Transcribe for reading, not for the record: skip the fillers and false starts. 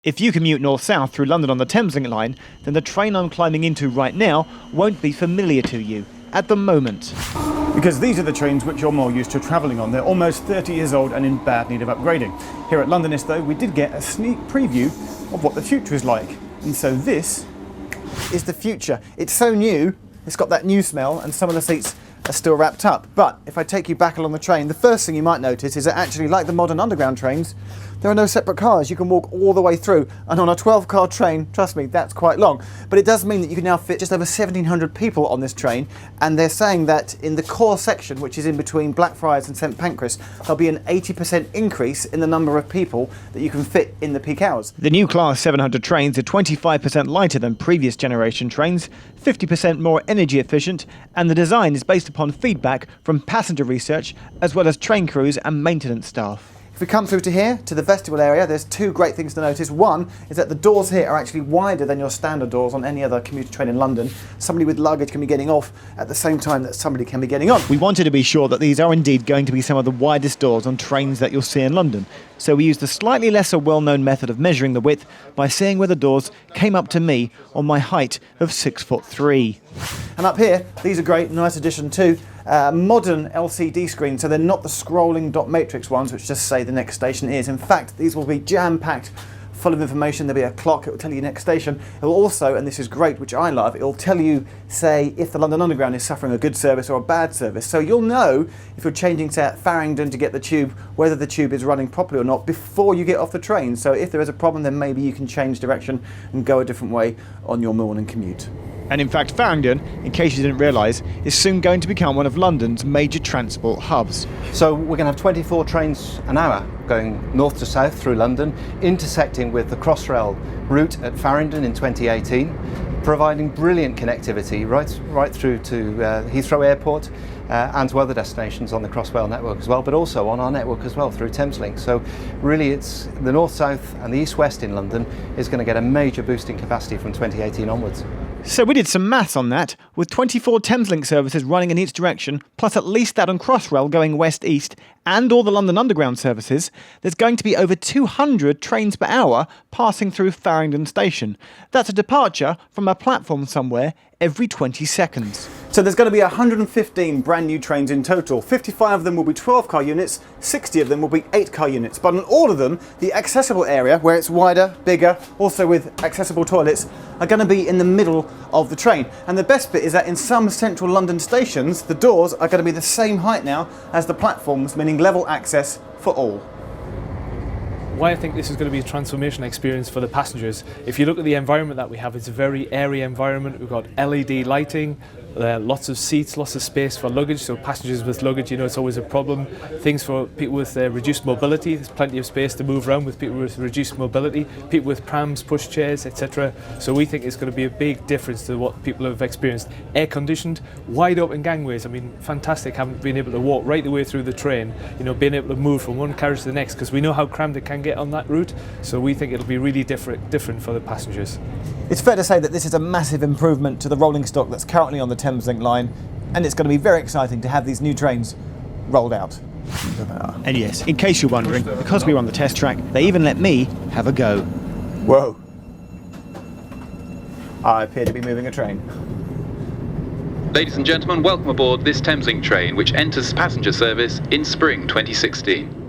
If you commute north-south through London on the Thameslink line, then the train I'm climbing into right now won't be familiar to you at the moment. Because these are the trains which you're more used to travelling on. They're almost 30 years old and in bad need of upgrading. Here at Londonist, though, we did get a sneak preview of what the future is like. And so this is the future. It's so new, it's got that new smell, and some of the seats are still wrapped up. But if I take you back along the train, the first thing you might notice is that actually, like the modern underground trains, there are no separate cars. You can walk all the way through. And on a 12-car train, trust me, that's quite long. But it does mean that you can now fit just over 1,700 people on this train. And they're saying that in the core section, which is in between Blackfriars and St Pancras, there'll be an 80% increase in the number of people that you can fit in the peak hours. The new Class 700 trains are 25% lighter than previous generation trains, 50% more energy efficient, and the design is based upon feedback from passenger research as well as train crews and maintenance staff. If we come through to here, to the vestibule area, there's two great things to notice. One is that the doors here are actually wider than your standard doors on any other commuter train in London. Somebody with luggage can be getting off at the same time that somebody can be getting on. We wanted to be sure that these are indeed going to be some of the widest doors on trains that you'll see in London. So we used a slightly lesser well-known method of measuring the width by seeing where the doors came up to me on my height of 6'3". And up here, these are great, nice addition too. Modern LCD screens, so they're not the scrolling dot matrix ones which just say the next station is. In fact, these will be jam-packed full of information. There'll be a clock, it will tell you next station. It will also, and this is great, which I love, it will tell you, say, if the London Underground is suffering a good service or a bad service. So you'll know if you're changing, say, at Farringdon to get the tube, whether the tube is running properly or not before you get off the train. So if there is a problem, then maybe you can change direction and go a different way on your morning commute. And in fact, Farringdon, in case you didn't realise, is soon going to become one of London's major transport hubs. So we're going to have 24 trains an hour going north to south through London, intersecting with the Crossrail route at Farringdon in 2018, providing brilliant connectivity right through to Heathrow Airport and to other destinations on the Crossrail network as well, but also on our network as well through Thameslink. So really it's the north-south and the east-west in London is going to get a major boost in capacity from 2018 onwards. So we did some maths on that. With 24 Thameslink services running in each direction, plus at least that on Crossrail going west-east, and all the London Underground services, there's going to be over 200 trains per hour passing through Farringdon Station. That's a departure from a platform somewhere every 20 seconds. So there's going to be 115 brand new trains in total. 55 of them will be 12-car units, 60 of them will be 8-car units. But on all of them, the accessible area, where it's wider, bigger, also with accessible toilets, are going to be in the middle of the train. And the best bit is that in some central London stations, the doors are going to be the same height now as the platforms, meaning level access for all. Why I think this is going to be a transformation experience for the passengers. If you look at the environment that we have, it's a very airy environment. We've got LED lighting, lots of seats, lots of space for luggage. So passengers with luggage, you know, it's always a problem. Things for people with reduced mobility. There's plenty of space to move around with people with reduced mobility, people with prams, pushchairs, etc. So we think it's going to be a big difference to what people have experienced. Air conditioned, wide open gangways. I mean, fantastic having been able to walk right the way through the train, you know, being able to move from one carriage to the next, because we know how crammed it can get on that route. So we think it'll be really different for the passengers. It's fair to say that this is a massive improvement to the rolling stock that's currently on the Thameslink line, and it's going to be very exciting to have these new trains rolled out. And yes, in case you're wondering, because we were on the test track, they even let me have a go. Whoa. I appear to be moving a train. Ladies and gentlemen, welcome aboard this Thameslink train, which enters passenger service in spring 2016.